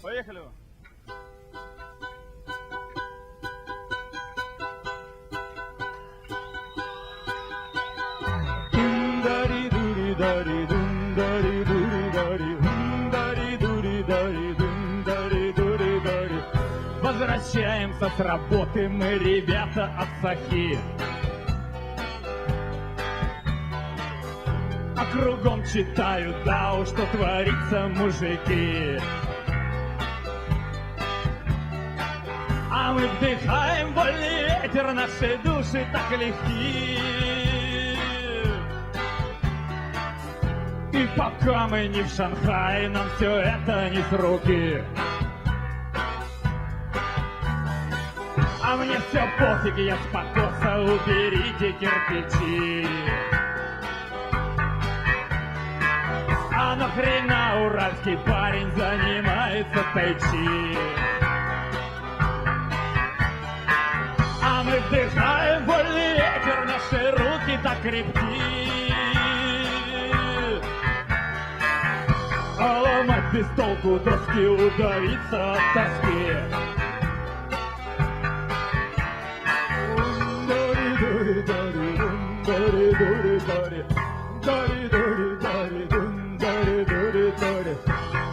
Поехали. Возвращаемся с работы мы, ребята, от Сахи. А кругом читаю, да уж, что творится, мужики. А мы вдыхаем вольный ветер, наши души так легки. И пока мы не в Шанхае, нам все это не с руки. А мне все пофиг, я спокоса, уберите кирпичи. А нахрена уральский парень занимается тайчи? А мы вдыхаем вольный ветер, наши руки так крепки. А ломать без толку доски, удавиться от тоски.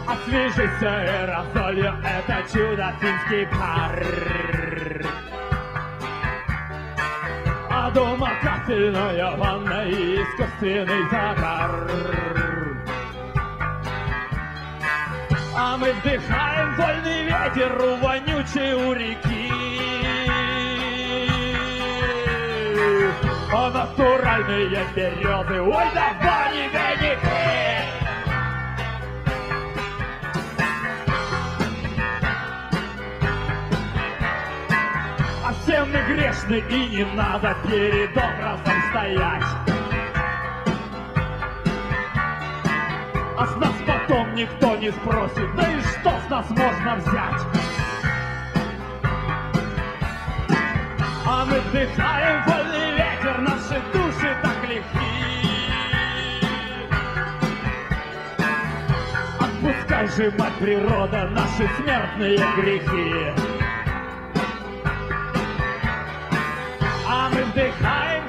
Освежись аэрозолью, это чудо финский пар. А дома кафельная ванна и искусственный загар. А мы вдыхаем вольный ветер, вонючий у реки. А натуральные березы, ой, да бани веники! А все мы грешны, и не надо перед образом стоять. А с нас потом никто не спросит, да и что с нас можно взять? А мы вдыхаем вольный ветер, наши души так легки. Отпускай же, мать природа, наши смертные грехи. А мы вдыхаем